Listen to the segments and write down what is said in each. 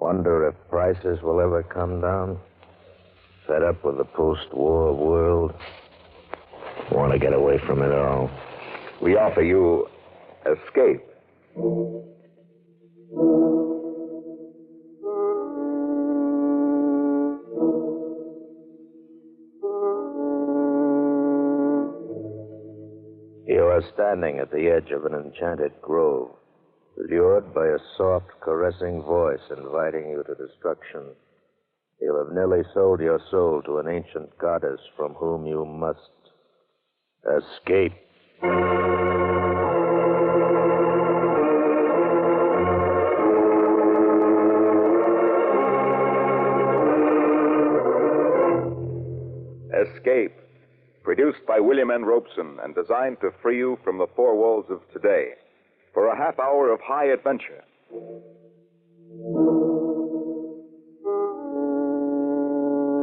Wonder if prices will ever come down. Fed up with the post-war world. Want to get away from it all. We offer you escape. You are standing at the edge of an enchanted grove, lured by a soft, caressing voice inviting you to destruction. You have nearly sold your soul to an ancient goddess from whom you must escape. Escape. Produced by William N. Robeson and designed to free you from the four walls of today for a half hour of high adventure.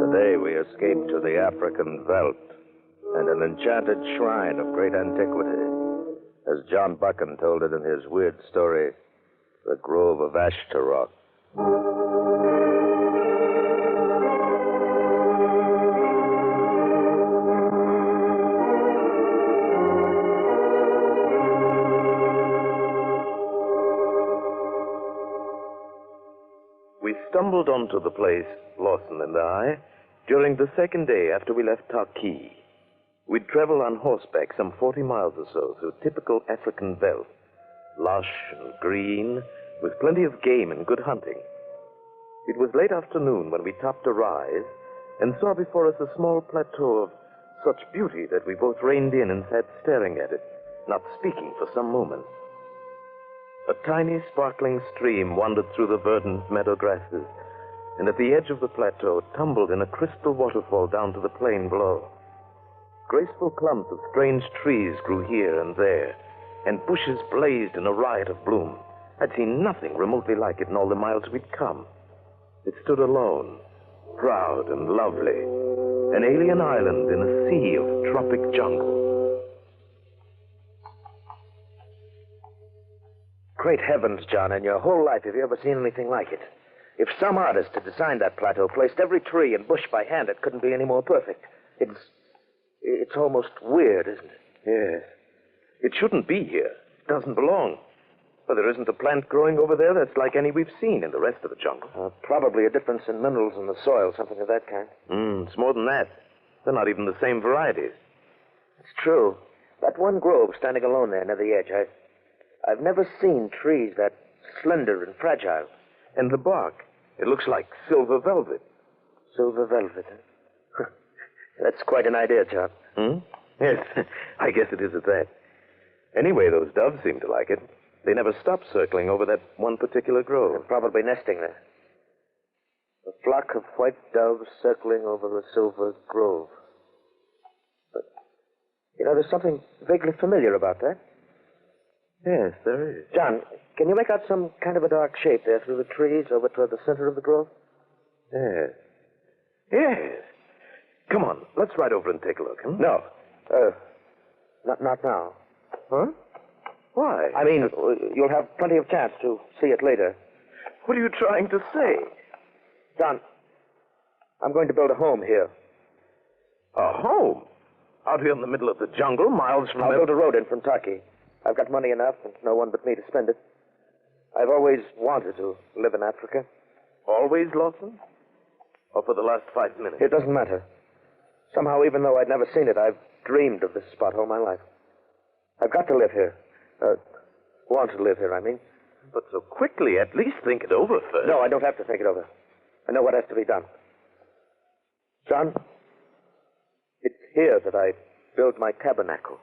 Today we escape to the African veldt and an enchanted shrine of great antiquity, as John Buchan told it in his weird story, The Grove of Ashtaroth. We stumbled onto the place, Lawson and I, during the second day after we left Taki. We'd travel on horseback some 40 miles or so through typical African veldt, lush and green, with plenty of game and good hunting. It was late afternoon when we topped a rise and saw before us a small plateau of such beauty that we both reined in and sat staring at it, not speaking for some moments. A tiny, sparkling stream wandered through the verdant meadow grasses, and at the edge of the plateau tumbled in a crystal waterfall down to the plain below. Graceful clumps of strange trees grew here and there, and bushes blazed in a riot of bloom. I'd seen nothing remotely like it in all the miles we'd come. It stood alone, proud and lovely, an alien island in a sea of tropic jungle. Great heavens, John, in your whole life, have you ever seen anything like it? If some artist had designed that plateau, placed every tree and bush by hand, it couldn't be any more perfect. It's almost weird, isn't it? Yes. It shouldn't be here. It doesn't belong. But there isn't a plant growing over there that's like any we've seen in the rest of the jungle. Probably a difference in minerals in the soil, something of that kind. It's more than that. They're not even the same varieties. It's true. That one grove standing alone there near the edge, I've never seen trees that slender and fragile. And the bark, it looks like silver velvet. Silver velvet, huh? That's quite an idea, John. Yes, I guess it is at that. Anyway, those doves seem to like it. They never stop circling over that one particular grove. They're probably nesting there. A flock of white doves circling over the silver grove. But, there's something vaguely familiar about that. Yes, there is. John, can you make out some kind of a dark shape there through the trees over toward the center of the grove? Yes. Yes. Come on, let's ride over and take a look, No. Not now. Huh? Why? I mean, you'll have plenty of chance to see it later. What are you trying to say? John, I'm going to build a home here. A home? Out here in the middle of the jungle, miles from... I'll build a road in from Taki. I've got money enough and no one but me to spend it. I've always wanted to live in Africa. Always, Lawson? Or for the last 5 minutes? It doesn't matter. Somehow, even though I'd never seen it, I've dreamed of this spot all my life. I've got to live here. Want to live here, I mean. But so quickly, at least think it over first. No, I don't have to think it over. I know what has to be done. John, it's here that I build my tabernacle.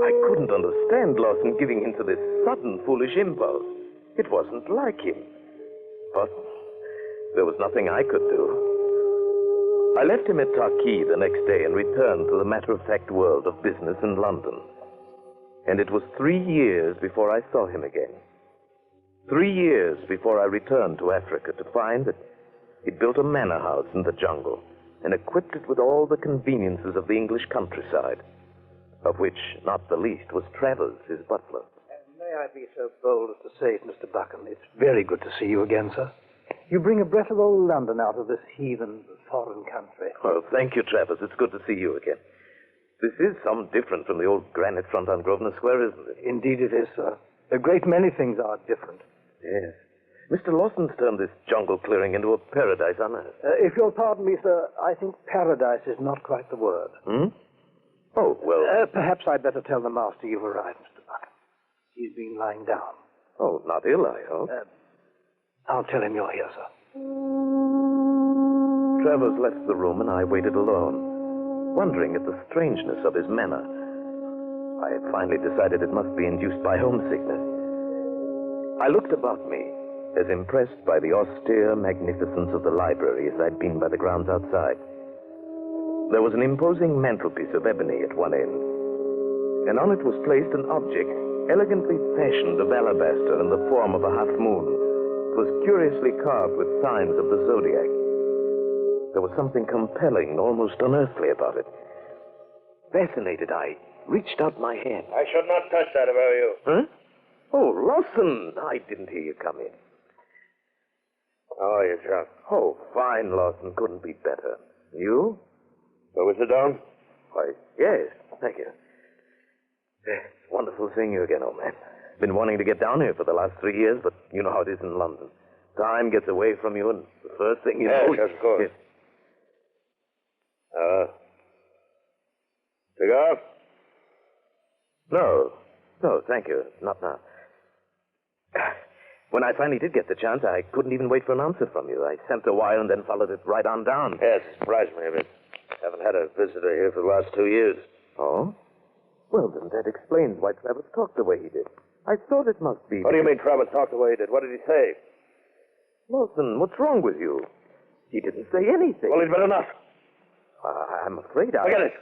I couldn't understand Lawson giving in to this sudden foolish impulse. It wasn't like him. But there was nothing I could do. I left him at Taki the next day and returned to the matter-of-fact world of business in London. And it was 3 years before I saw him again. 3 years before I returned to Africa to find that he'd built a manor house in the jungle and equipped it with all the conveniences of the English countryside. of which not the least was Travers, his butler. May I be so bold as to say it, Mr. Buchan? It's very good to see you again, sir. You bring a breath of old London out of this heathen foreign country. Well, thank you, Travers. It's good to see you again. This is some different from the old granite front on Grosvenor Square, isn't it? Indeed it is, sir. A great many things are different. Yes. Mr. Lawson's turned this jungle clearing into a paradise on earth. If you'll pardon me, sir, I think paradise is not quite the word. Hmm? Oh, well... Perhaps I'd better tell the master you've arrived, Mr. Buchan. He's been lying down. Oh, not ill, I hope. I'll tell him you're here, sir. Travers left the room and I waited alone, wondering at the strangeness of his manner. I had finally decided it must be induced by homesickness. I looked about me, as impressed by the austere magnificence of the library as I'd been by the grounds outside. There was an imposing mantelpiece of ebony at one end, and on it was placed an object elegantly fashioned of alabaster in the form of a half moon. It was curiously carved with signs of the zodiac. There was something compelling, almost unearthly about it. Fascinated, I reached out my hand. I should not touch that if I were you. Huh? Oh, Lawson! I didn't hear you come in. How are you, John? Oh, fine, Lawson. Couldn't be better. You? Shall we sit down? Why, yes. Thank you. It's wonderful seeing you again, old man. Been wanting to get down here for the last 3 years, but you know how it is in London. Time gets away from you, and the first thing you know... Yes, of course. Cigar? No, thank you. Not now. When I finally did get the chance, I couldn't even wait for an answer from you. I sent a wire and then followed it right on down. Yes, it surprised me a bit. Haven't had a visitor here for the last 2 years. Oh? Well, then that explains why Travers talked the way he did. I thought it must be... What do you mean Travers talked the way he did? What did he say? Lawson, what's wrong with you? He didn't say anything. Well, he'd better not. I'm afraid I... Forget it.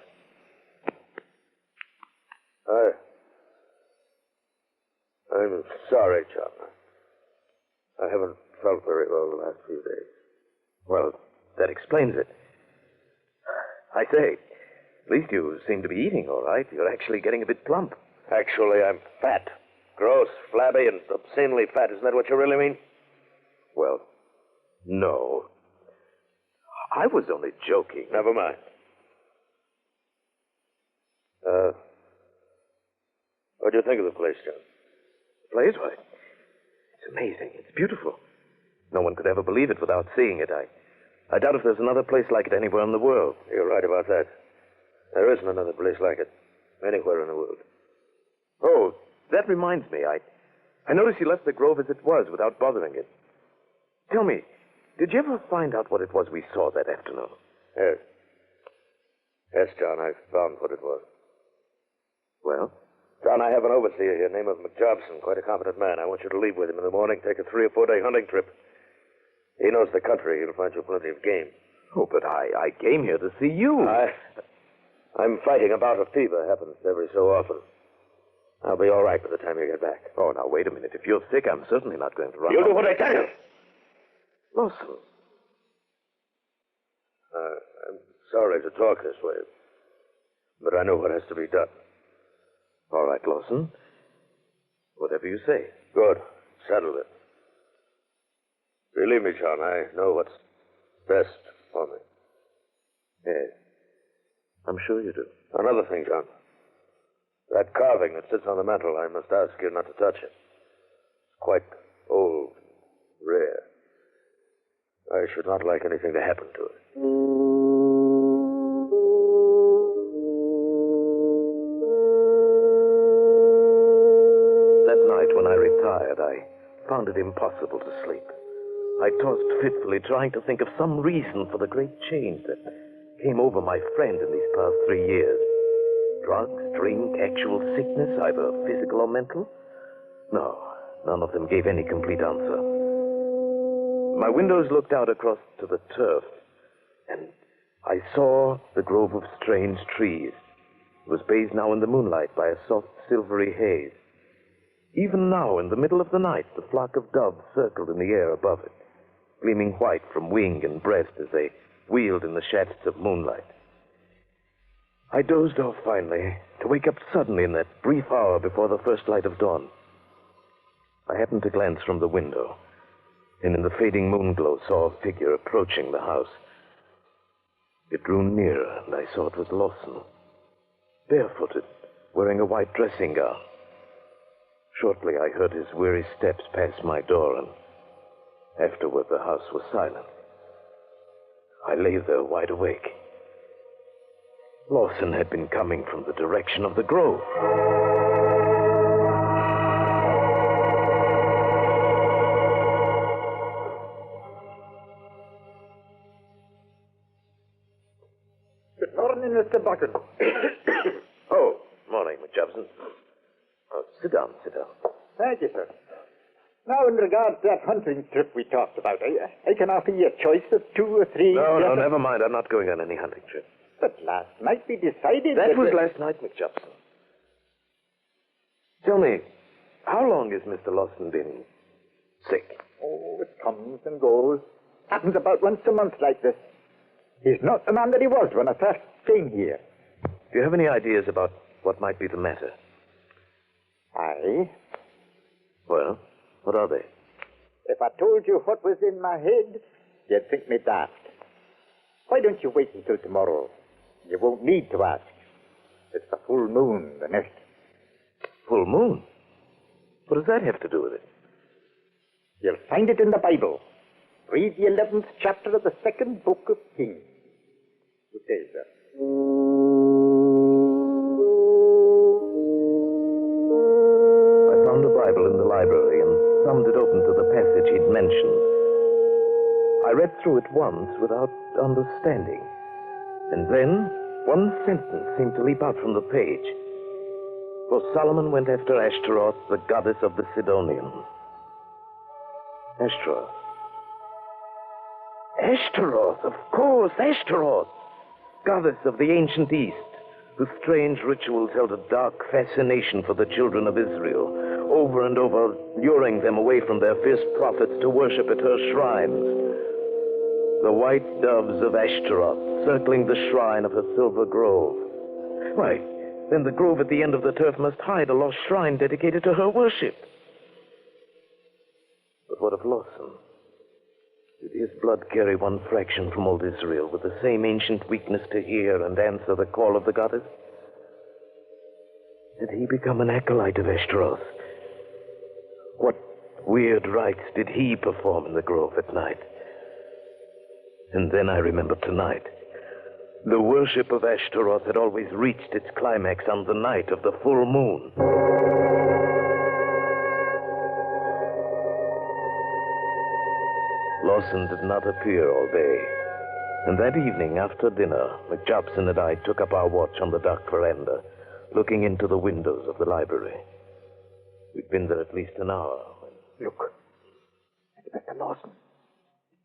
I'm sorry, John. I haven't felt very well the last few days. Well, that explains it. I say, at least you seem to be eating all right. You're actually getting a bit plump. Actually, I'm fat. Gross, flabby, and obscenely fat. Isn't that what you really mean? Well, no. I was only joking. Never mind. What do you think of the place, John? The place? Why, it's amazing. It's beautiful. No one could ever believe it without seeing it. I doubt if there's another place like it anywhere in the world. You're right about that. There isn't another place like it anywhere in the world. Oh, that reminds me. I noticed you left the grove as it was without bothering it. Tell me, did you ever find out what it was we saw that afternoon? Yes. Yes, John, I found what it was. Well? John, I have an overseer here named McJobson, quite a competent man. I want you to leave with him in the morning, take a 3 or 4 day hunting trip. He knows the country. He'll find you plenty of game. Oh, but I came here to see you. I'm fighting a bout of fever. Happens every so often. I'll be all right by the time you get back. Oh, now, wait a minute. If you're sick, I'm certainly not going to run. You do what I tell you. Lawson. I'm sorry to talk this way, but I know what has to be done. All right, Lawson. Whatever you say. Good. Settle it. Believe me, John, I know what's best for me. Yes. I'm sure you do. Another thing, John. That carving that sits on the mantel, I must ask you not to touch it. It's quite old, rare. I should not like anything to happen to it. That night when I retired, I found it impossible to sleep. I tossed fitfully, trying to think of some reason for the great change that came over my friend in these past 3 years. Drugs, drink, actual sickness, either physical or mental? No, none of them gave any complete answer. My windows looked out across to the turf, and I saw the grove of strange trees. It was bathed now in the moonlight by a soft, silvery haze. Even now, in the middle of the night, the flock of doves circled in the air above it, gleaming white from wing and breast as they wheeled in the shafts of moonlight. I dozed off finally, to wake up suddenly in that brief hour before the first light of dawn. I happened to glance from the window, and in the fading moonglow saw a figure approaching the house. It drew nearer, and I saw it was Lawson, barefooted, wearing a white dressing gown. Shortly, I heard his weary steps pass my door, and afterward the house was silent. I lay there wide awake. Lawson had been coming from the direction of the grove. Good morning, Mr. Buchan. Oh, morning, McJobson. Oh, sit down. Thank you, sir. Now, in regard to that hunting trip we talked about, I can offer you a choice of 2 or 3... No, never mind. I'm not going on any hunting trip. But last night we decided That was last night, McJobson. Tell me, how long has Mr. Lawson been sick? Oh, it comes and goes. Happens about once a month like this. He's not the man that he was when I first came here. Do you have any ideas about what might be the matter? Aye. Well, what are they? If I told you what was in my head, you'd think me daft. Why don't you wait until tomorrow? You won't need to ask. It's the full moon, the next. Full moon? What does that have to do with it? You'll find it in the Bible. Read the 11th chapter of the 2nd book of Kings. Good day, sir. I found a Bible in the library and thumbed it open to the passage he'd mentioned. I read through it once without understanding. And then, one sentence seemed to leap out from the page. For Solomon went after Ashtaroth, the goddess of the Sidonians. Ashtaroth. Ashtaroth, of course, Ashtaroth. Goddess of the ancient East, whose strange rituals held a dark fascination for the children of Israel, over and over luring them away from their fierce prophets to worship at her shrines. The white doves of Ashtaroth circling the shrine of her silver grove. Why, then the grove at the end of the turf must hide a lost shrine dedicated to her worship. But what of Lawson? Did his blood carry one fraction from old Israel with the same ancient weakness to hear and answer the call of the goddess? Did he become an acolyte of Ashtaroth? What weird rites did he perform in the grove at night? And then I remembered tonight. The worship of Ashtaroth had always reached its climax on the night of the full moon. Lawson did not appear all day. And that evening, after dinner, McJobson and I took up our watch on the dark veranda, looking into the windows of the library. We'd been there at least an hour. Look. It's Mr. Lawson.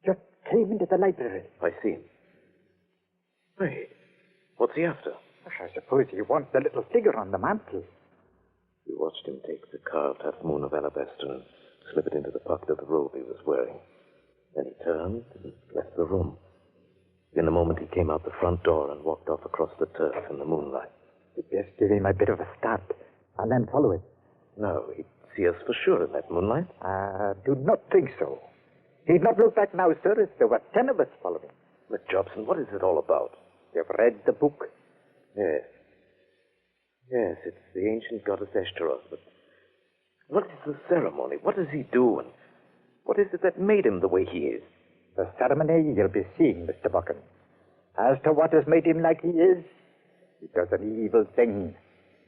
Just came into the library. I see him. Hey, what's he after? I suppose he wants the little figure on the mantel. We watched him take the carved half moon of alabaster and slip it into the pocket of the robe he was wearing. Then he turned and left the room. In a moment, he came out the front door and walked off across the turf in the moonlight. We'd best give him a bit of a start and then follow him. No, he'd see us for sure in that moonlight. I do not think so. He'd not look back now, sir, if there were 10 of us following. McJobson, what is it all about? You've read the book? Yes. Yes, it's the ancient goddess Ashtaroth, but what is the ceremony? What does he do, and what is it that made him the way he is? The ceremony you'll be seeing, Mr. Buchan. As to what has made him like he is, he does an evil thing,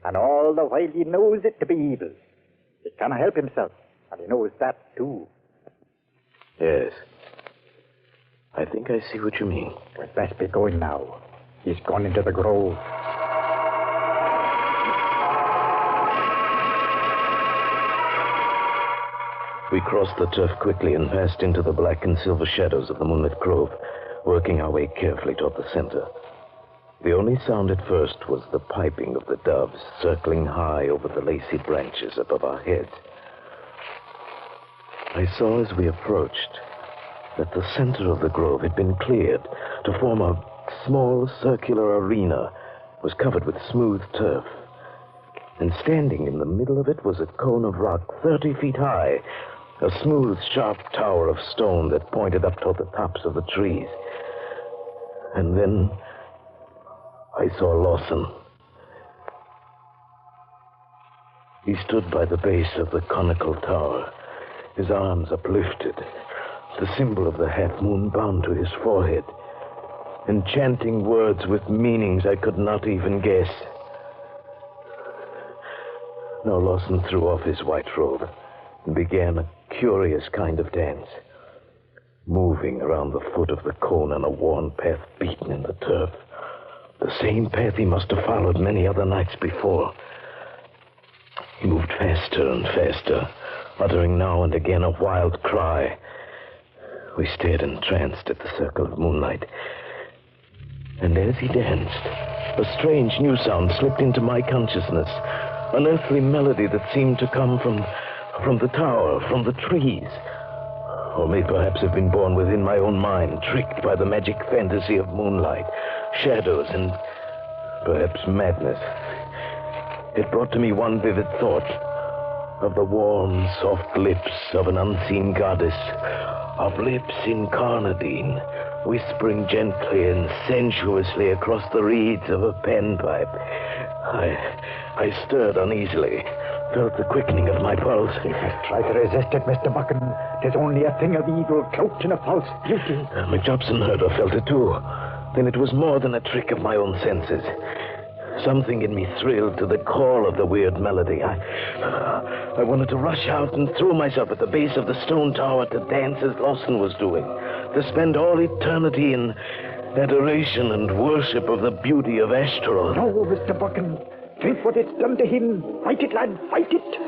and all the while he knows it to be evil. He cannot help himself, and he knows that too. Yes. I think I see what you mean. We'd best be going now. He's gone into the grove. We crossed the turf quickly and passed into the black and silver shadows of the moonlit grove, working our way carefully toward the center. The only sound at first was the piping of the doves circling high over the lacy branches above our heads. I saw as we approached that the center of the grove had been cleared to form a small circular arena was covered with smooth turf. And standing in the middle of it was a cone of rock 30 feet high, a smooth, sharp tower of stone that pointed up toward the tops of the trees. And then I saw Lawson. He stood by the base of the conical tower, his arms uplifted, the symbol of the half-moon bound to his forehead, and chanting words with meanings I could not even guess. Now Lawson threw off his white robe and began a curious kind of dance, moving around the foot of the cone on a worn path beaten in the turf, the same path he must have followed many other nights before. He moved faster and faster, uttering now and again a wild cry. We stared entranced at the circle of moonlight. And as he danced, a strange new sound slipped into my consciousness, an earthly melody that seemed to come from the tower, from the trees, or may perhaps have been born within my own mind, tricked by the magic fantasy of moonlight, shadows, and perhaps madness. It brought to me one vivid thought of the warm, soft lips of an unseen goddess, of lips incarnadine, whispering gently and sensuously across the reeds of a panpipe. I stirred uneasily, felt the quickening of my pulse. You must try to resist it, Mr. Buchan. It is only a thing of evil cloaked in a false beauty. McJobson heard or felt it too. Then it was more than a trick of my own senses. Something in me thrilled to the call of the weird melody. I wanted to rush out and throw myself at the base of the stone tower to dance as Lawson was doing, to spend all eternity in adoration and worship of the beauty of Ashtaroth. No, Mr. Buchan. Think what it's done to him. Fight it, lad, fight it.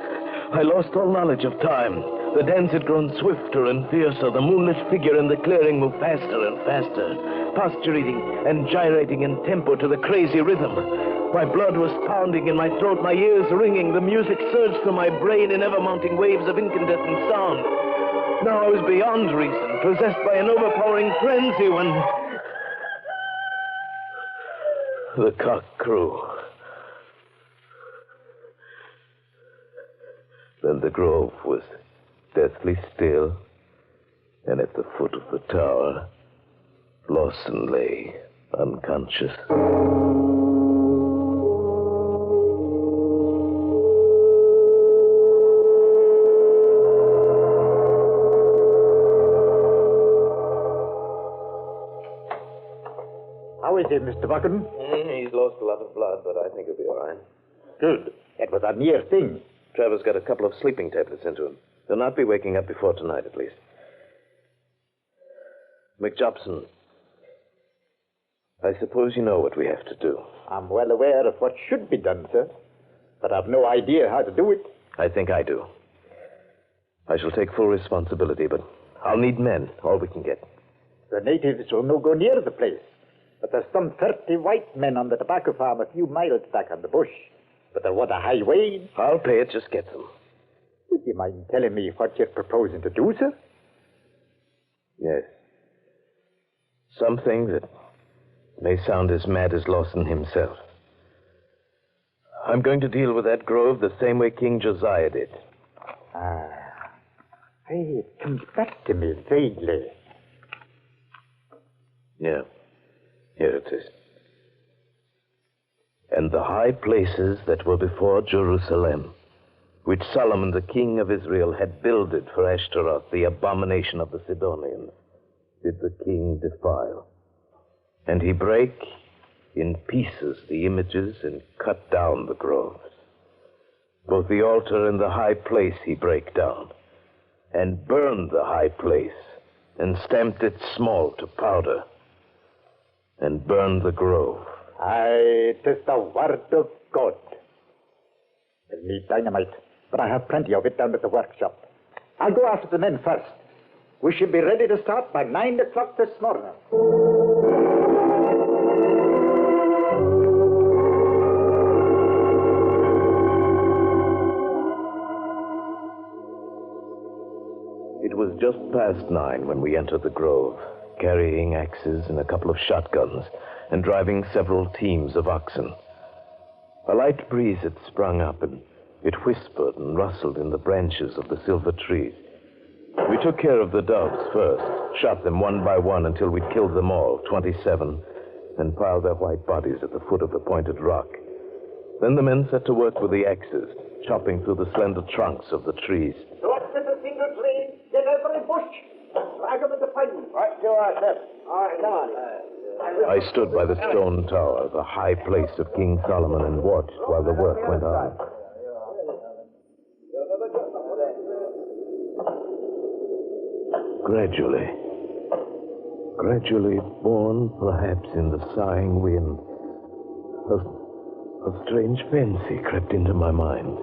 I lost all knowledge of time. The dance had grown swifter and fiercer. The moonlit figure in the clearing moved faster and faster, posturating and gyrating in tempo to the crazy rhythm. My blood was pounding in my throat, my ears ringing. The music surged through my brain in ever-mounting waves of incandescent sound. Now I was beyond reason, possessed by an overpowering frenzy when the cock crew. Then the grove was deathly still, and at the foot of the tower, Lawson lay unconscious. How is he, Mr. Buchan? He's lost a lot of blood, but I think he'll be all right. Good. It was a near thing. Trevor's got a couple of sleeping tablets into him. He'll not be waking up before tonight, at least. McJobson, I suppose you know what we have to do. I'm well aware of what should be done, sir, but I've no idea how to do it. I think I do. I shall take full responsibility, but I'll need men, all we can get. The natives will no go near the place, but there's some 30 white men on the tobacco farm a few miles back on the bush. But they want a high wage. I'll pay it, just get them. Would you mind telling me what you're proposing to do, sir? Yes. Something that may sound as mad as Lawson himself. I'm going to deal with that grove the same way King Josiah did. Hey, it comes back to me vaguely. Yeah. Here it is. And the high places that were before Jerusalem, which Solomon, the king of Israel, had builded for Ashtaroth, the abomination of the Sidonians, did the king defile. And he brake in pieces the images and cut down the groves. Both the altar and the high place he brake down, and burned the high place, and stamped it small to powder, and burned the grove. Aye, 'tis the word of God. I'll need dynamite, but I have plenty of it down at the workshop. I'll go after the men first. We should be ready to start by 9 o'clock this morning. It was just past 9 when we entered the grove, carrying axes and a couple of shotguns and driving several teams of oxen. A light breeze had sprung up, and it whispered and rustled in the branches of the silver trees. We took care of the doves first, shot them one by one until we'd killed them all, 27, and piled their white bodies at the foot of the pointed rock. Then the men set to work with the axes, chopping through the slender trunks of the trees. Don't miss a single tree. Get every bush. Drag them in the fire. Right, you are, sir. All right, come on. I stood by the stone tower, the high place of King Solomon, and watched while the work went on. Gradually born perhaps in the sighing wind, a strange fancy crept into my mind.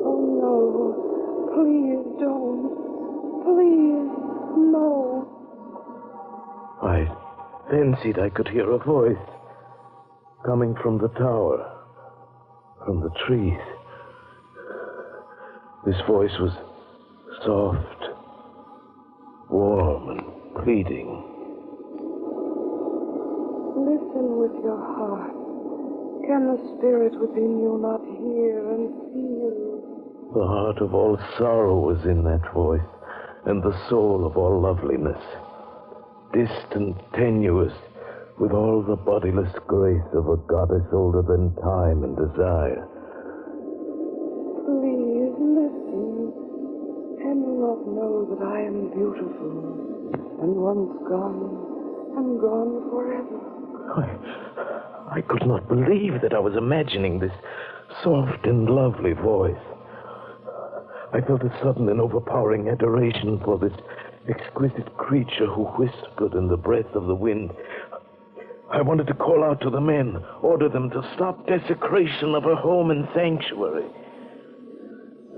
Oh, no. Please don't. Please, no. I fancied I could hear a voice coming from the tower, from the trees. This voice was soft, warm, and pleading. Listen with your heart. Can the spirit within you not hear and feel? The heart of all sorrow was in that voice, and the soul of all loveliness. Distant, tenuous, with all the bodiless grace of a goddess older than time and desire. Please listen. Can you not know that I am beautiful, and once gone, am gone forever? I could not believe that I was imagining this soft and lovely voice. I felt a sudden and overpowering adoration for this exquisite creature who whispered in the breath of the wind. I wanted to call out to the men, order them to stop desecration of her home and sanctuary.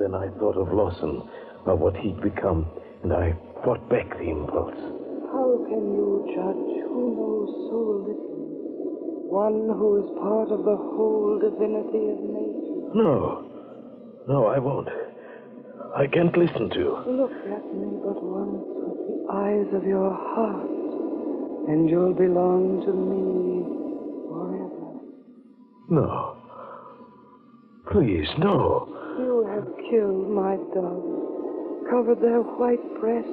Then I thought of Lawson, of what he'd become, and I fought back the impulse. How can you judge who knows so little? One who is part of the whole divinity of nature. No, I won't. I can't listen to you. Look at me but once with the eyes of your heart, and you'll belong to me forever. No. Please, no. You have killed my doves, covered their white breasts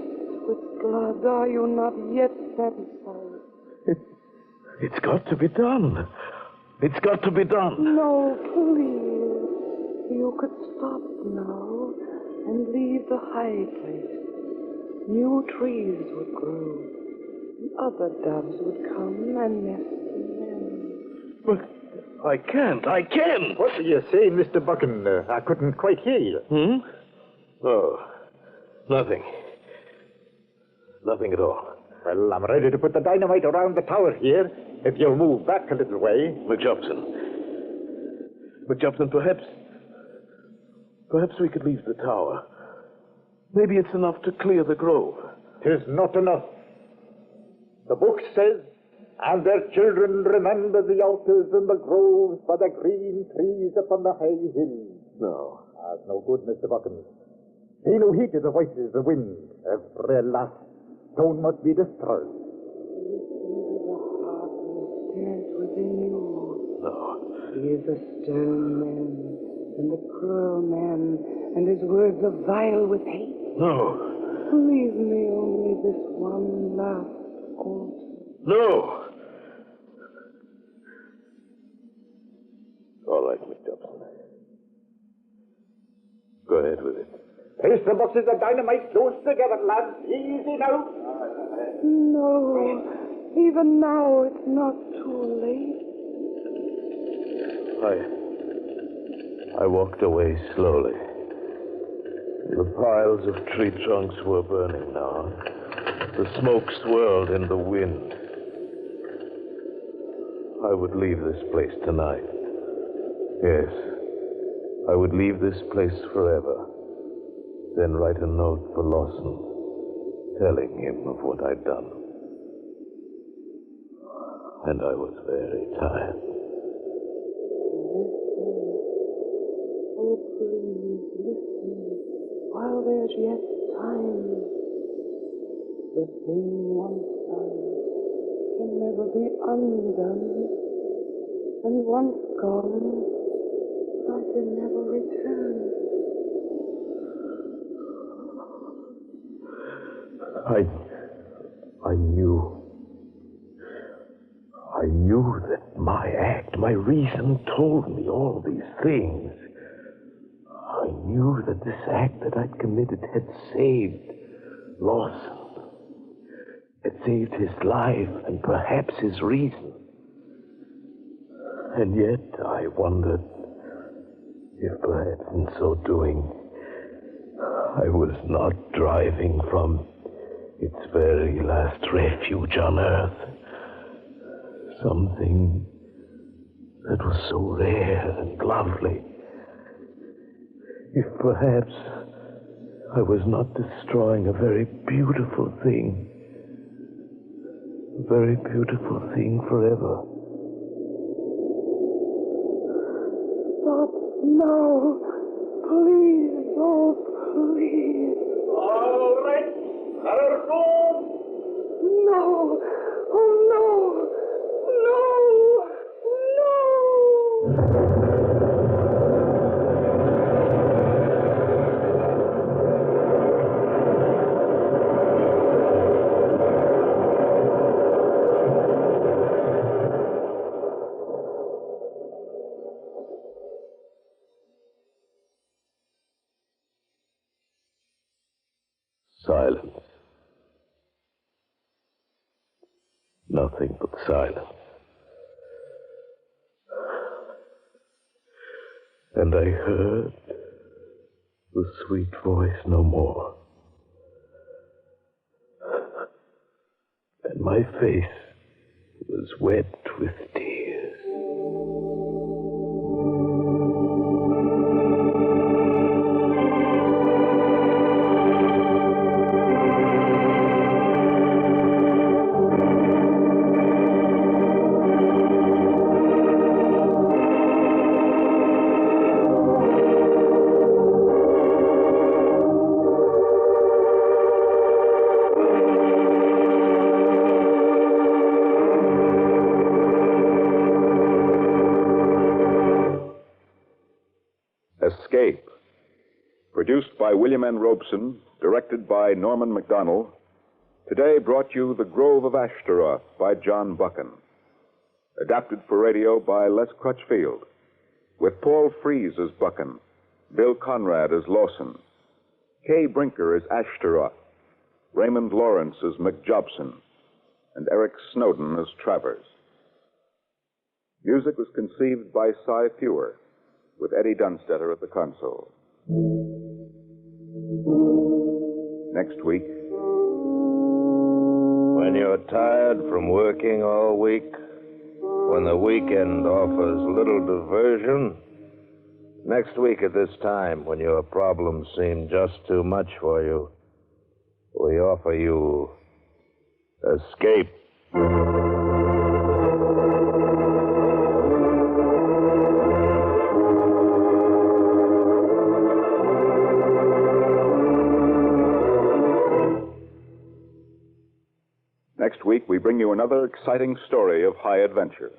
with blood. Are you not yet satisfied? It's got to be done. It's got to be done. No, please. You could stop now and leave the high place. New trees would grow, and other doves would come and nest in them. But I can't. What are you saying, Mr. Buchan? I couldn't quite hear you. Oh, nothing. Nothing at all. Well, I'm ready to put the dynamite around the tower here, if you'll move back a little way. McJobson, perhaps we could leave the tower. Maybe it's enough to clear the grove. 'Tis not enough. The book says, and their children remember the altars and the groves by the green trees upon the high hills. No. That's no good, Mr. Buchan. Pay no heed to the voices of the wind. Every last stone must be destroyed. Stands within you. No. He is a stern man, and a cruel man, and his words are vile with hate. No. Leave me only this one last altar. No. All right, McJobson. Go ahead with it. Place the boxes of dynamite close together, lads. Easy now. No, even now it's not too late. I walked away slowly. The piles of tree trunks were burning now. The smoke swirled in the wind. I would leave this place tonight. Yes, I would leave this place forever. Then write a note for Lawson, telling him of what I'd done. And I was very tired. Oh, please, listen, while there's yet time. The thing once done can never be undone. And once gone, I can never return. I knew that my act, my reason told me all these things. I knew that this act that I'd committed had saved Lawson, had saved his life and perhaps his reason. And yet I wondered if perhaps in so doing I was not driving from its very last refuge on earth something that was so rare and lovely. If perhaps I was not destroying a very beautiful thing forever. Stop now. Please, oh, please. All right. Our room. No. Oh, no. Silence. Nothing but silence. And I heard the sweet voice no more. And my face was wet with tears. Escape, produced by William N. Robeson, directed by Norman MacDonald, today brought you The Grove of Ashtaroth by John Buchan, adapted for radio by Les Crutchfield, with Paul Frees as Buchan, Bill Conrad as Lawson, Kay Brinker as Ashtaroth, Raymond Lawrence as McJobson, and Eric Snowden as Travers. Music was conceived by Cy Fewer, with Eddie Dunstetter at the console. Next week. When you're tired from working all week, when the weekend offers little diversion, next week at this time, when your problems seem just too much for you, we offer you Escape. Next week, we bring you another exciting story of high adventure.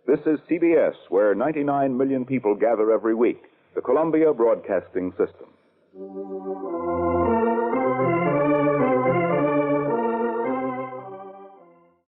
This is CBS, where 99 million people gather every week, the Columbia Broadcasting System.